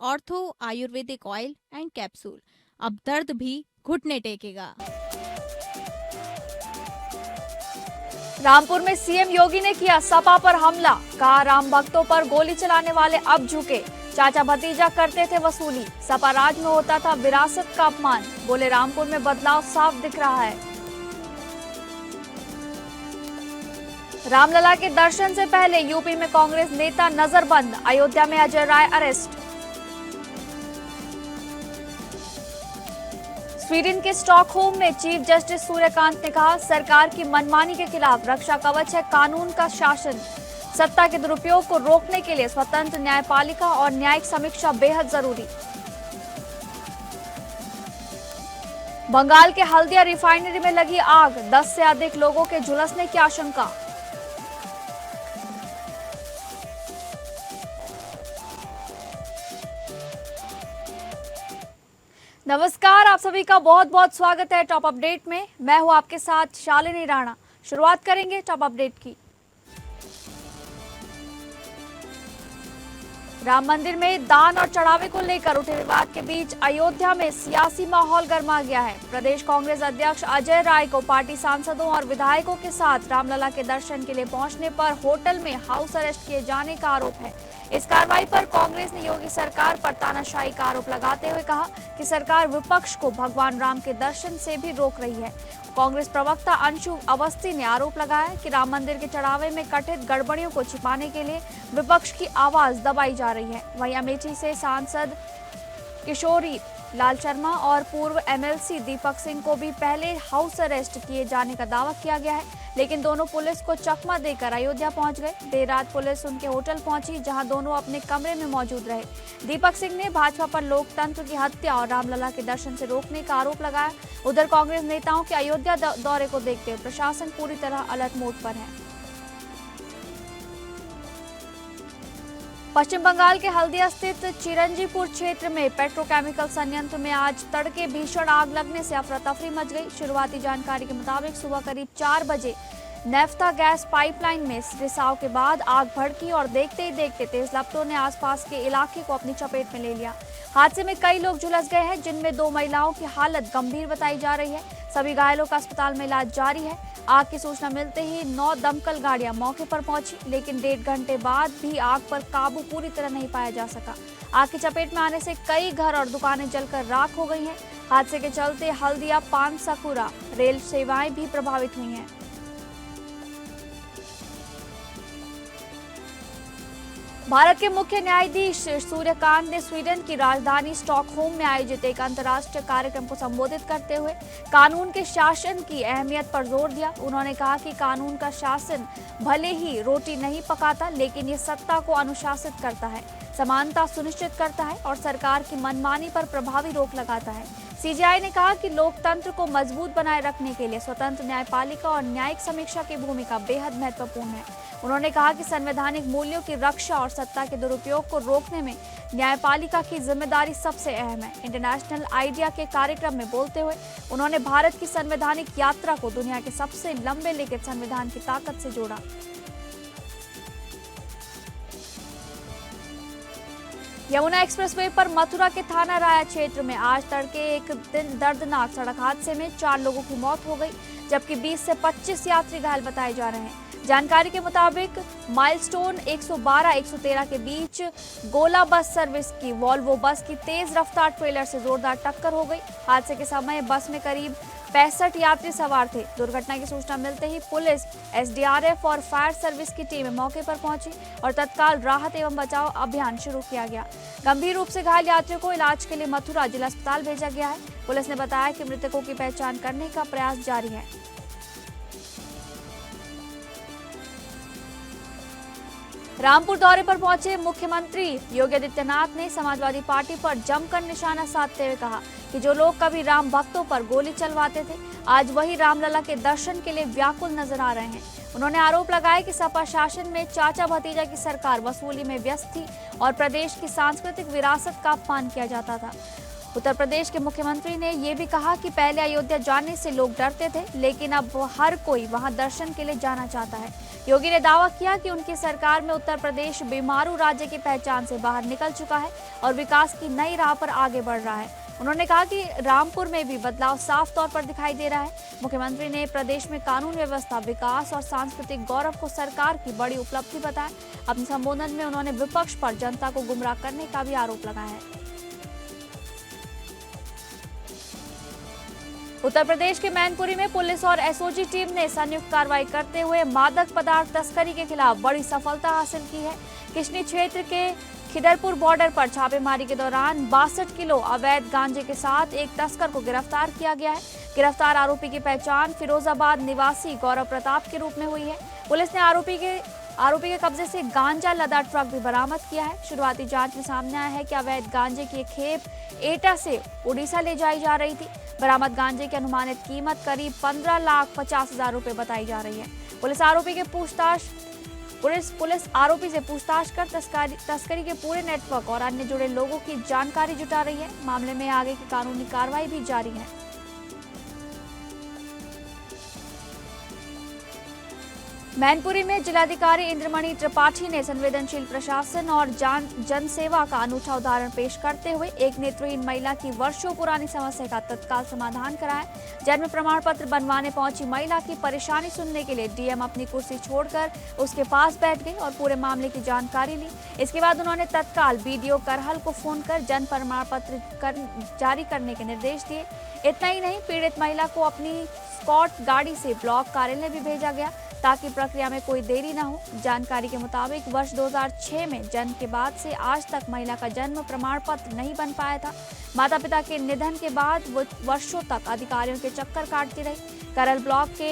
Ortho Ayurvedic oil and capsule. अब दर्द भी घुटने टेकेगा। रामपुर में सीएम योगी ने किया सपा पर हमला, कहा राम भक्तों पर गोली चलाने वाले अब झुके, चाचा भतीजा करते थे वसूली, सपा राज में होता था विरासत का अपमान, बोले रामपुर में बदलाव साफ दिख रहा है। रामलला के दर्शन से पहले यूपी में कांग्रेस नेता नजरबंद, अयोध्या में अजय राय अरेस्ट। स्वीडन के स्टॉकहोम में चीफ जस्टिस सूर्यकांत ने कहा सरकार की मनमानी के खिलाफ रक्षा कवच है कानून का शासन, सत्ता के दुरुपयोग को रोकने के लिए स्वतंत्र न्यायपालिका और न्यायिक समीक्षा बेहद जरूरी। बंगाल के हल्दिया रिफाइनरी में लगी आग, 10 से अधिक लोगों के झुलसने की आशंका। नमस्कार, आप सभी का बहुत बहुत स्वागत है टॉप अपडेट में। मैं हूं आपके साथ शालिनी राणा। शुरुआत करेंगे टॉप अपडेट की। राम मंदिर में दान और चढ़ावे को लेकर उठे विवाद के बीच अयोध्या में सियासी माहौल गर्मा गया है। प्रदेश कांग्रेस अध्यक्ष अजय राय को पार्टी सांसदों और विधायकों के साथ रामलला के दर्शन के लिए पहुंचने पर होटल में हाउस अरेस्ट किए जाने का आरोप है। इस कार्रवाई पर कांग्रेस ने योगी सरकार पर तानाशाही का आरोप लगाते हुए कहा कि सरकार विपक्ष को भगवान राम के दर्शन से भी रोक रही है। कांग्रेस प्रवक्ता अंशु अवस्थी ने आरोप लगाया कि राम मंदिर के चढ़ावे में कथित गड़बड़ियों को छिपाने के लिए विपक्ष की आवाज दबाई जा रही है। वहीं अमेठी से सांसद किशोरी लाल शर्मा और पूर्व एमएलसी दीपक सिंह को भी पहले हाउस अरेस्ट किए जाने का दावा किया गया है, लेकिन दोनों पुलिस को चकमा देकर अयोध्या पहुंच गए। देर रात पुलिस उनके होटल पहुंची, जहां दोनों अपने कमरे में मौजूद रहे। दीपक सिंह ने भाजपा पर लोकतंत्र की हत्या और रामलला के दर्शन से रोकने का आरोप लगाया। उधर कांग्रेस नेताओं के अयोध्या दौरे को देखते हुए प्रशासन पूरी तरह अलर्ट मोड पर है। पश्चिम बंगाल के हल्दिया स्थित चिरंजीपुर क्षेत्र में पेट्रोकेमिकल संयंत्र में आज तड़के भीषण आग लगने से अफरा तफरी मच गई। शुरुआती जानकारी के मुताबिक सुबह करीब 4 बजे नेफ्था गैस पाइपलाइन में रिसाव के बाद आग भड़की और देखते ही देखते तेज लपटों ने आसपास के इलाके को अपनी चपेट में ले लिया। हादसे में कई लोग झुलस गए हैं, जिनमें 2 महिलाओं की हालत गंभीर बताई जा रही है। सभी घायलों का अस्पताल में इलाज जारी है। आग की सूचना मिलते ही 9 दमकल गाड़ियां मौके पर पहुंची, लेकिन 1.5 घंटे बाद भी आग पर काबू पूरी तरह नहीं पाया जा सका। आग की चपेट में आने से कई घर और दुकानें जलकर राख हो गई हैं। हादसे के चलते हल्दिया पानसकुरा रेल सेवाएं भी प्रभावित हुई हैं। भारत के मुख्य न्यायाधीश सूर्यकांत ने स्वीडन की राजधानी स्टॉकहोम में आयोजित एक अंतर्राष्ट्रीय कार्यक्रम को संबोधित करते हुए कानून के शासन की अहमियत पर जोर दिया। उन्होंने कहा कि कानून का शासन भले ही रोटी नहीं पकाता, लेकिन ये सत्ता को अनुशासित करता है, समानता सुनिश्चित करता है और सरकार की मनमानी पर प्रभावी रोक लगाता है। सीजेआई ने कहा कि लोकतंत्र को मजबूत बनाए रखने के लिए स्वतंत्र न्यायपालिका और न्यायिक समीक्षा की भूमिका बेहद महत्वपूर्ण है। उन्होंने कहा कि संवैधानिक मूल्यों की रक्षा और सत्ता के दुरुपयोग को रोकने में न्यायपालिका की जिम्मेदारी सबसे अहम है। इंटरनेशनल आइडिया के कार्यक्रम में बोलते हुए उन्होंने भारत की संवैधानिक यात्रा को दुनिया के सबसे लंबे लिखित संविधान की ताकत से जोड़ा। यमुना एक्सप्रेसवे पर मथुरा के थाना राया क्षेत्र में आज तड़के एक दिन दर्दनाक सड़क हादसे में 4 लोगों की मौत हो गई, जबकि 20 से 25 यात्री घायल बताए जा रहे हैं। जानकारी के मुताबिक माइलस्टोन 112-113 के बीच गोला बस सर्विस की वॉल्वो बस की तेज रफ्तार ट्रेलर से जोरदार टक्कर हो गई। हादसे के समय बस में करीब 65 यात्री सवार थे। दुर्घटना की सूचना मिलते ही पुलिस, एसडीआरएफ और फायर सर्विस की टीम मौके पर पहुंची और तत्काल राहत एवं बचाव अभियान शुरू किया गया। गंभीर रूप से घायल यात्रियों को इलाज के लिए मथुरा जिला अस्पताल भेजा गया है। पुलिस ने बताया कि मृतकों की पहचान करने का प्रयास जारी है। रामपुर दौरे पर पहुंचे मुख्यमंत्री योगी आदित्यनाथ ने समाजवादी पार्टी पर जमकर निशाना साधते हुए कहा कि जो लोग कभी राम भक्तों पर गोली चलवाते थे, आज वही रामलला के दर्शन के लिए व्याकुल नजर आ रहे हैं। उन्होंने आरोप लगाया कि सपा शासन में चाचा भतीजा की सरकार वसूली में व्यस्त थी और प्रदेश की सांस्कृतिक विरासत का अपमान किया जाता था। उत्तर प्रदेश के मुख्यमंत्री ने ये भी कहा कि पहले अयोध्या जाने से लोग डरते थे, लेकिन अब हर कोई वहां दर्शन के लिए जाना चाहता है। योगी ने दावा किया कि उनकी सरकार में उत्तर प्रदेश बीमारू राज्य की पहचान से बाहर निकल चुका है और विकास की नई राह पर आगे बढ़ रहा है। उन्होंने कहा कि रामपुर में भी बदलाव साफ तौर पर दिखाई दे रहा है। मुख्यमंत्री ने प्रदेश में कानून व्यवस्था, विकास और सांस्कृतिक गौरव को सरकार की बड़ी उपलब्धि बताया। अपने संबोधन में उन्होंने विपक्ष पर जनता को गुमराह करने का भी आरोप लगाया है। उत्तर प्रदेश के मैनपुरी में पुलिस और एसओजी टीम ने संयुक्त कार्रवाई करते हुए मादक पदार्थ तस्करी के खिलाफ बड़ी सफलता हासिल की है। किशनी क्षेत्र के खिदरपुर बॉर्डर पर छापेमारी के दौरान 62 किलो अवैध गांजे के साथ एक तस्कर को गिरफ्तार किया गया है। गिरफ्तार आरोपी की पहचान फिरोजाबाद निवासी गौरव प्रताप के रूप में हुई है। पुलिस ने आरोपी के कब्जे से गांजा लदा ट्रक भी बरामद किया है। शुरुआती जांच में सामने आया है कि अवैध गांजे की एक खेप एटा से उड़ीसा ले जाई जा रही थी। बरामद गांजे की अनुमानित कीमत करीब 15,50,000 रुपए बताई जा रही है। पुलिस आरोपी से पूछताछ कर तस्करी के पूरे नेटवर्क और अन्य जुड़े लोगों की जानकारी जुटा रही है। मामले में आगे की कानूनी कार्रवाई भी जारी है। मैनपुरी में जिलाधिकारी इंद्रमणि त्रिपाठी ने संवेदनशील प्रशासन और जन सेवा का अनूठा उदाहरण पेश करते हुए एक नेत्रहीन महिला की वर्षों पुरानी समस्या का तत्काल समाधान कराया। जन्म प्रमाण पत्र बनवाने पहुंची महिला की परेशानी सुनने के लिए डीएम अपनी कुर्सी छोड़कर उसके पास बैठ गए और पूरे मामले की जानकारी ली। इसके बाद उन्होंने तत्काल बीडीओ करहल को फोन कर जन्म प्रमाण पत्र जारी करने के निर्देश दिए। इतना ही नहीं, पीड़ित महिला को अपनी स्कॉट गाड़ी से ब्लॉक कार्यालय भी भेजा गया ताकि प्रक्रिया में कोई देरी न हो। जानकारी के मुताबिक वर्ष 2006 में जन्म के बाद से आज तक महिला का जन्म प्रमाण पत्र नहीं बन पाया था। माता पिता के निधन के बाद वो वर्षों तक अधिकारियों के चक्कर काटती रही। करल ब्लॉक के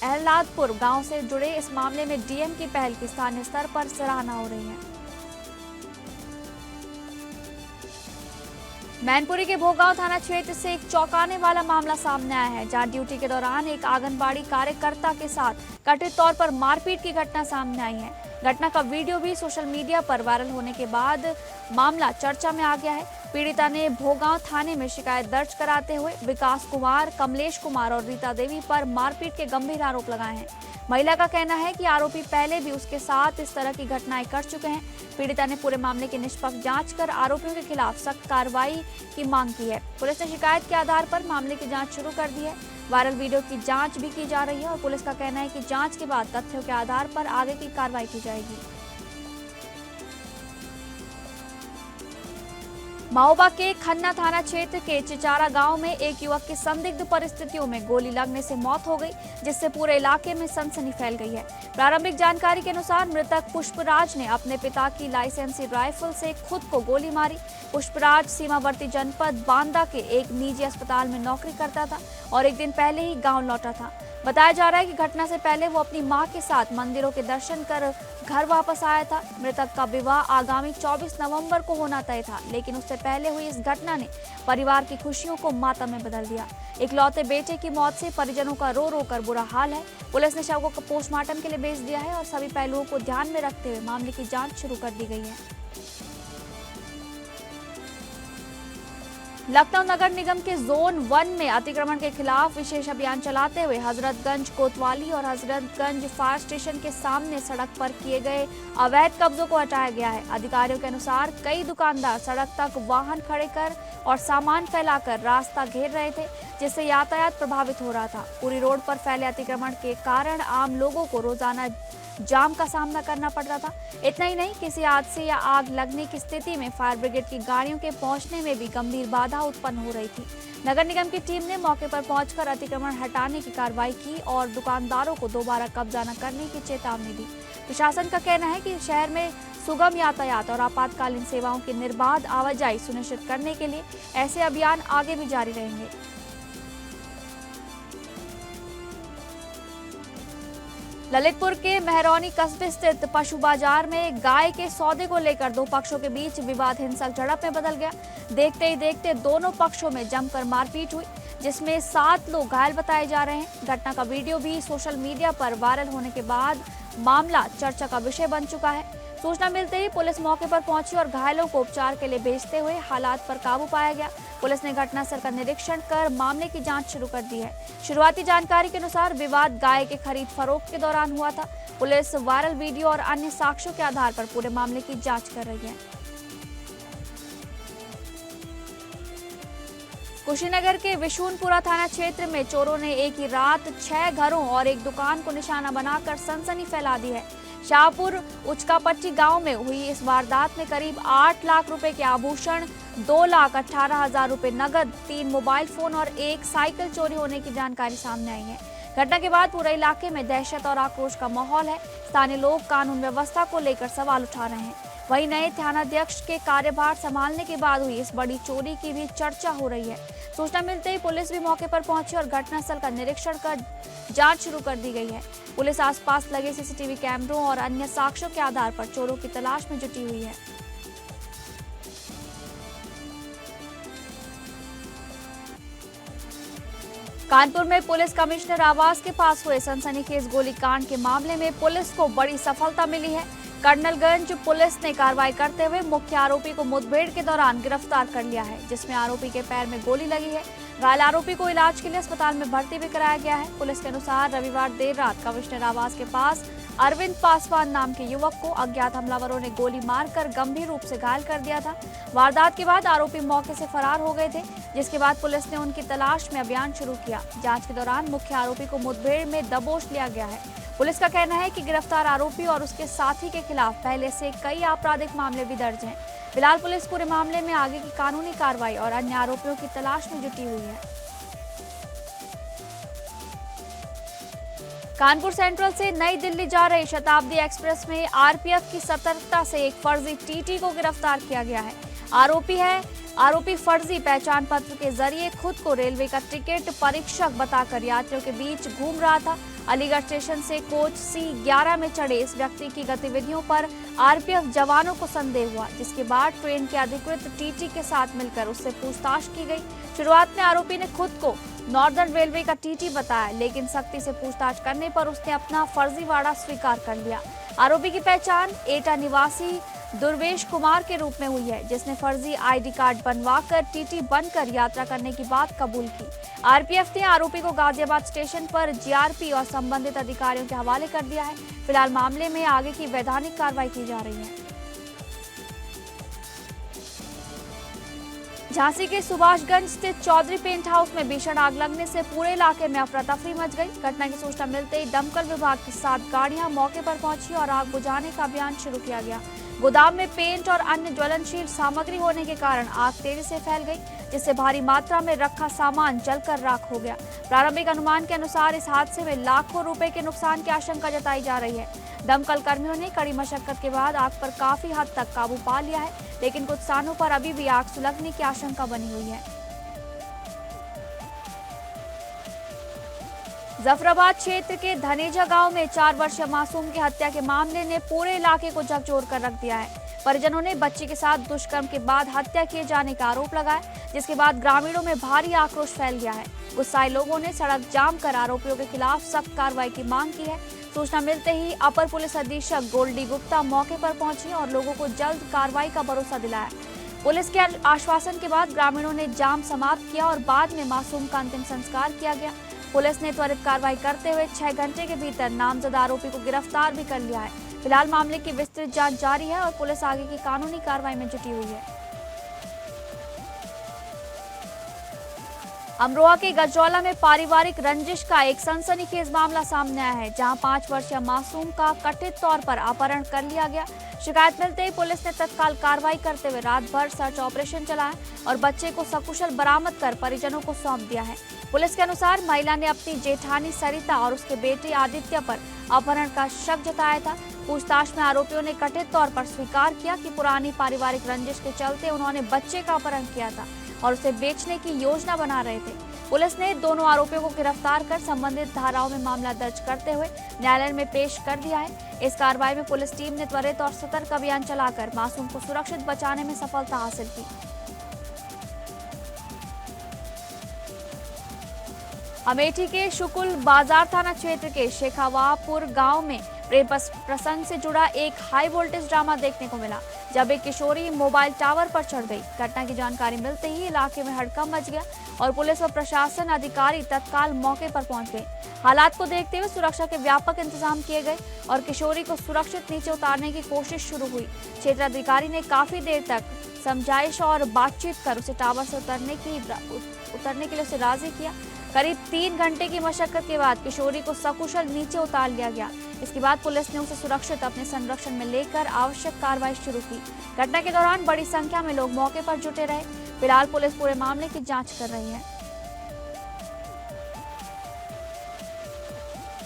अहलादपुर गांव से जुड़े इस मामले में डीएम की पहल की स्थानीय स्तर पर सराहना हो रही है। मैनपुरी के भोगांव थाना क्षेत्र से एक चौंकाने वाला मामला सामने आया है, जहां ड्यूटी के दौरान एक आंगनबाड़ी कार्यकर्ता के साथ कथित तौर पर मारपीट की घटना सामने आई है। घटना का वीडियो भी सोशल मीडिया पर वायरल होने के बाद मामला चर्चा में आ गया है। पीड़िता ने भोगांव थाने में शिकायत दर्ज कराते हुए विकास कुमार, कमलेश कुमार और रीता देवी पर मारपीट के गंभीर आरोप लगाए हैं। महिला का कहना है कि आरोपी पहले भी उसके साथ इस तरह की घटनाएं कर चुके हैं। पीड़िता ने पूरे मामले की निष्पक्ष जांच कर आरोपियों के खिलाफ सख्त कार्रवाई की मांग की है। पुलिस ने शिकायत के आधार पर मामले की जांच शुरू कर दी है। वायरल वीडियो की जांच भी की जा रही है और पुलिस का कहना है कि जांच के बाद तथ्यों के आधार पर आगे की कार्रवाई की जाएगी। महोबा के खन्ना थाना क्षेत्र के चिचारा गांव में एक युवक की संदिग्ध परिस्थितियों में गोली लगने से मौत हो गई, जिससे पूरे इलाके में सनसनी फैल गई है। प्रारंभिक जानकारी के अनुसार मृतक पुष्पराज ने अपने पिता की लाइसेंसी राइफल से खुद को गोली मारी। पुष्पराज सीमावर्ती जनपद बांदा के एक निजी अस्पताल में नौकरी करता था और एक दिन पहले ही गाँव लौटा था। बताया जा रहा है कि घटना से पहले वो अपनी मां के साथ मंदिरों के दर्शन कर घर वापस आया था। मृतक का विवाह आगामी 24 नवंबर को होना तय था, लेकिन उससे पहले हुई इस घटना ने परिवार की खुशियों को मातम में बदल दिया। इकलौते बेटे की मौत से परिजनों का रो रो कर बुरा हाल है। पुलिस ने शव को पोस्टमार्टम के लिए भेज दिया है और सभी पहलुओं को ध्यान में रखते हुए मामले की जाँच शुरू कर दी गई है। लखनऊ नगर निगम के जोन 1 में अतिक्रमण के खिलाफ विशेष अभियान चलाते हुए हजरतगंज कोतवाली और हजरतगंज फायर स्टेशन के सामने सड़क पर किए गए अवैध कब्जों को हटाया गया है। अधिकारियों के अनुसार कई दुकानदार सड़क तक वाहन खड़े कर और सामान फैलाकर रास्ता घेर रहे थे, जिससे यातायात प्रभावित हो रहा था। पूरी रोड पर फैले अतिक्रमण के कारण आम लोगों को रोजाना जाम का सामना करना पड़ रहा था। इतना ही नहीं, किसी हादसे या आग लगने की स्थिति में फायर ब्रिगेड की गाड़ियों के पहुंचने में भी गंभीर बाधा उत्पन्न हो रही थी। नगर निगम की टीम ने मौके पर पहुंचकर अतिक्रमण हटाने की कार्रवाई की और दुकानदारों को दोबारा कब्जा न करने की चेतावनी दी। प्रशासन का कहना है कि शहर में सुगम यातायात और आपातकालीन सेवाओं की निर्बाध आवाजाही सुनिश्चित करने के लिए ऐसे अभियान आगे भी जारी रहेंगे। ललितपुर के मेहरौनी कस्बे स्थित पशु बाजार में गाय के सौदे को लेकर दो पक्षों के बीच विवाद हिंसक झड़प में बदल गया। देखते ही देखते दोनों पक्षों में जमकर मारपीट हुई, जिसमें 7 लोग घायल बताए जा रहे हैं। घटना का वीडियो भी सोशल मीडिया पर वायरल होने के बाद मामला चर्चा का विषय बन चुका है। सूचना मिलते ही पुलिस मौके पर पहुंची और घायलों को उपचार के लिए भेजते हुए हालात पर काबू पाया गया। पुलिस ने घटनास्थल का निरीक्षण कर मामले की जांच शुरू कर दी है। शुरुआती जानकारी के अनुसार विवाद गाय के खरीद फरोख्त के दौरान हुआ था। पुलिस वायरल वीडियो और अन्य साक्ष्यों के आधार पर पूरे मामले की जांच कर रही है। कुशीनगर के विशुनपुरा थाना क्षेत्र में चोरों ने एक ही रात 6 घरों और एक दुकान को निशाना बनाकर सनसनी फैला दी है। शाहपुर उचकापट्टी गांव में हुई इस वारदात में करीब 8 लाख रुपए के आभूषण, 2,18,000 रुपए नगद, 3 मोबाइल फोन और एक साइकिल चोरी होने की जानकारी सामने आई है। घटना के बाद पूरे इलाके में दहशत और आक्रोश का माहौल है। स्थानीय लोग कानून व्यवस्था को लेकर सवाल उठा रहे हैं। वहीं नए थानाध्यक्ष के कार्यभार संभालने के बाद हुई इस बड़ी चोरी की भी चर्चा हो रही है। सूचना मिलते ही पुलिस भी मौके पर पहुंची और घटनास्थल का निरीक्षण कर जांच शुरू कर दी गई है। पुलिस आसपास लगे सीसीटीवी कैमरों और अन्य साक्ष्यों के आधार पर चोरों की तलाश में जुटी हुई है। कानपुर में पुलिस कमिश्नर आवास के पास हुए सनसनीखेज गोलीकांड के मामले में पुलिस को बड़ी सफलता मिली है। कर्नलगंज पुलिस ने कार्रवाई करते हुए मुख्य आरोपी को मुठभेड़ के दौरान गिरफ्तार कर लिया है, जिसमें आरोपी के पैर में गोली लगी है। घायल आरोपी को इलाज के लिए अस्पताल में भर्ती भी कराया गया है। पुलिस के अनुसार रविवार देर रात कमिश्नर आवास के पास अरविंद पासवान नाम के युवक को अज्ञात हमलावरों ने गोली मारकर गंभीर रूप से घायल कर दिया था। वारदात के बाद आरोपी मौके से फरार हो गए थे, जिसके बाद पुलिस ने उनकी तलाश में अभियान शुरू किया। जांच के दौरान मुख्य आरोपी को मुठभेड़ में दबोच लिया गया है। पुलिस का कहना है कि गिरफ्तार आरोपी और उसके साथी के खिलाफ पहले से कई आपराधिक मामले भी दर्ज हैं। फिलहाल पुलिस पूरे मामले में आगे की कानूनी कार्रवाई और अन्य आरोपियों की तलाश में जुटी हुई है। कानपुर सेंट्रल से नई दिल्ली जा रही शताब्दी एक्सप्रेस में आरपीएफ की सतर्कता से एक फर्जी टीटी को गिरफ्तार किया गया है। आरोपी फर्जी पहचान पत्र के जरिए खुद को रेलवे का टिकट परीक्षक बताकर यात्रियों के बीच घूम रहा था। अलीगढ़ स्टेशन से कोच C11 में चढ़े इस व्यक्ति की गतिविधियों पर आरपीएफ जवानों को संदेह हुआ, जिसके बाद ट्रेन के अधिकृत टीटी के साथ मिलकर उससे पूछताछ की गई। शुरुआत में आरोपी ने खुद को नॉर्दर्न रेलवे का टीटी बताया, लेकिन सख्ती से पूछताछ करने पर उसने अपना फर्जीवाड़ा स्वीकार कर लिया। आरोपी की पहचान एटा निवासी दुर्वेश कुमार के रूप में हुई है, जिसने फर्जी आईडी कार्ड बनवाकर टीटी बनकर यात्रा करने की बात कबूल की। आरपीएफ ने आरोपी को गाजियाबाद स्टेशन पर जीआरपी और संबंधित अधिकारियों के हवाले कर दिया है। फिलहाल मामले में आगे की वैधानिक कार्रवाई की जा रही है। झांसी के सुभाषगंज स्थित चौधरी पेंट हाउस में भीषण आग लगने से पूरे इलाके में अफरा तफरी मच गई। घटना की सूचना मिलते ही दमकल विभाग की 7 गाड़ियां मौके पर पहुंची और आग बुझाने का अभियान शुरू किया गया। गोदाम में पेंट और अन्य ज्वलनशील सामग्री होने के कारण आग तेजी से फैल गई, जिससे भारी मात्रा में रखा सामान जलकर राख हो गया। प्रारंभिक अनुमान के अनुसार इस हादसे में लाखों रुपए के नुकसान की आशंका जताई जा रही है। दमकल कर्मियों ने कड़ी मशक्कत के बाद आग पर काफी हद तक काबू पा लिया है, लेकिन कुछ स्थानों पर अभी भी आग सुलगने की आशंका बनी हुई है। जफराबाद क्षेत्र के धनेजा गांव में 4 वर्षीय मासूम की हत्या के मामले ने पूरे इलाके को झकझोर कर रख दिया है। परिजनों ने बच्ची के साथ दुष्कर्म के बाद हत्या किए जाने का आरोप लगाया, जिसके बाद ग्रामीणों में भारी आक्रोश फैल गया है। गुस्साए लोगों ने सड़क जाम कर आरोपियों के खिलाफ सख्त कार्रवाई की मांग की है। सूचना मिलते ही अपर पुलिस अधीक्षक गोल्डी गुप्ता मौके पर पहुंची और लोगों को जल्द कार्रवाई का भरोसा दिलाया। पुलिस के आश्वासन के बाद ग्रामीणों ने जाम समाप्त किया और बाद में मासूम का अंतिम संस्कार किया गया। पुलिस ने त्वरित कार्रवाई करते हुए 6 घंटे के भीतर नामजद आरोपी को गिरफ्तार भी कर लिया है। फिलहाल मामले की विस्तृत जांच जारी है और पुलिस आगे की कानूनी कार्रवाई में जुटी हुई है। अमरोहा के गजरौला में पारिवारिक रंजिश का एक सनसनीखेज मामला सामने आया है, जहां 5 वर्षीय मासूम का कथित तौर पर अपहरण कर लिया गया। शिकायत मिलते ही पुलिस ने तत्काल कार्रवाई करते हुए रात भर सर्च ऑपरेशन चलाया और बच्चे को सकुशल बरामद कर परिजनों को सौंप दिया है। पुलिस के अनुसार महिला ने अपनी जेठानी सरिता और उसके बेटे आदित्य पर अपहरण का शक जताया था। पूछताछ में आरोपियों ने कथित तौर पर स्वीकार किया कि पुरानी पारिवारिक रंजिश के चलते उन्होंने बच्चे का अपहरण किया था और उसे बेचने की योजना बना रहे थे। पुलिस ने दोनों आरोपियों को गिरफ्तार कर संबंधित धाराओं में मामला दर्ज करते हुए न्यायालय में पेश कर दिया है। इस कार्रवाई में पुलिस टीम ने त्वरित और सतर्क अभियान चलाकर मासूम को सुरक्षित बचाने में सफलता हासिल की। अमेठी के शुकुल बाजार थाना क्षेत्र के शेखावापुर गांव में प्रेम प्रसंग से जुड़ा एक हाई वोल्टेज ड्रामा देखने को मिला, जब एक किशोरी मोबाइल टावर पर चढ़ गई। घटना की जानकारी मिलते ही इलाके में हड़कंप मच गया और पुलिस व प्रशासन अधिकारी तत्काल मौके पर पहुंच गए। हालात को देखते हुए सुरक्षा के व्यापक इंतजाम किए गए और किशोरी को सुरक्षित नीचे उतारने की कोशिश शुरू हुई। क्षेत्राधिकारी ने काफी देर तक समझाइश और बातचीत कर उसे टावर से उतरने के लिए उसे राजी किया। करीब 3 घंटे की मशक्कत के बाद किशोरी को सकुशल नीचे उतार लिया गया। इसके बाद पुलिस ने उसे सुरक्षित अपने संरक्षण में लेकर आवश्यक कार्रवाई शुरू की। घटना के दौरान बड़ी संख्या में लोग मौके पर जुटे रहे। फिलहाल पुलिस पूरे मामले की जांच कर रही है।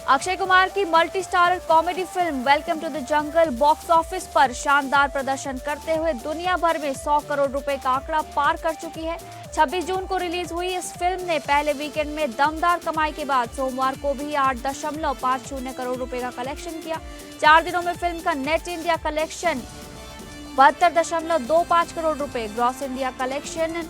अक्षय कुमार की multi starrer comedy film welcome to the jungle box office पर शानदार प्रदर्शन करते हुए दुनिया भर में 100 करोड़ रुपए का आंकड़ा पार कर चुकी है। 26 जून को रिलीज हुई इस फिल्म ने पहले वीकेंड में दमदार कमाई के बाद सोमवार को भी 8.50 करोड़ रुपए का कलेक्शन किया। 4 दिनों में फिल्म का नेट इंडिया कलेक्शन 72.25 करोड़ रुपए, ग्रॉस इंडिया कलेक्शन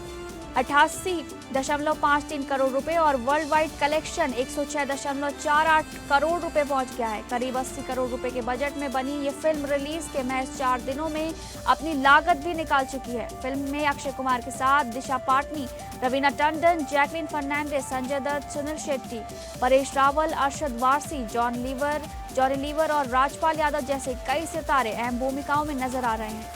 88.53 करोड़ रुपए और वर्ल्ड वाइड कलेक्शन 106.48 करोड़ रुपए पहुंच गया है। करीब 80 करोड़ रुपए के बजट में बनी ये फिल्म रिलीज के महज 4 दिनों में अपनी लागत भी निकाल चुकी है। फिल्म में अक्षय कुमार के साथ दिशा पाटनी, रवीना टंडन, जैकलीन फर्नांडिस, संजय दत्त, सुनील शेट्टी, परेश रावल, अरशद वारसी, जॉनी लीवर और राजपाल यादव जैसे कई सितारे अहम भूमिकाओं में नजर आ रहे हैं।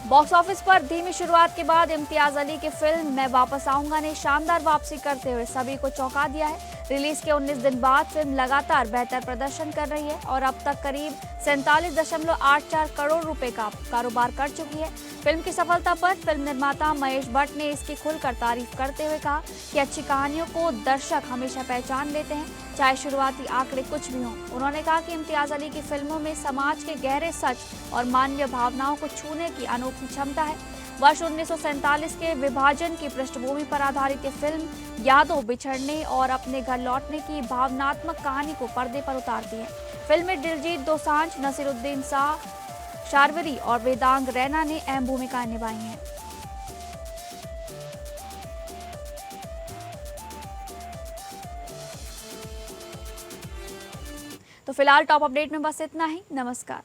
बॉक्स ऑफिस पर धीमी शुरुआत के बाद इम्तियाज अली की फिल्म मैं वापस आऊंगा ने शानदार वापसी करते हुए सभी को चौंका दिया है। रिलीज के 19 दिन बाद फिल्म लगातार बेहतर प्रदर्शन कर रही है और अब तक करीब 47.84 करोड़ रुपए का कारोबार कर चुकी है। फिल्म की सफलता पर फिल्म निर्माता महेश भट्ट ने इसकी खुलकर तारीफ करते हुए कहा कि अच्छी कहानियों को दर्शक हमेशा पहचान लेते हैं, चाहे शुरुआती आंकड़े कुछ भी हों। उन्होंने कहा कि इम्तियाज अली की फिल्मों में समाज के गहरे सच और मानवीय भावनाओं को छूने की अनोखी क्षमता है। वर्ष 1947 के विभाजन की पृष्ठभूमि पर आधारित ये फिल्म यादों, बिछड़ने और अपने घर लौटने की भावनात्मक कहानी को पर्दे पर उतारती है। फिल्म में दिलजीत दोसांझ, नसीरुद्दीन शाह, शार्वरी और वेदांग रैना ने अहम भूमिकाएं निभाई हैं। तो फिलहाल टॉप अपडेट में बस इतना ही। नमस्कार।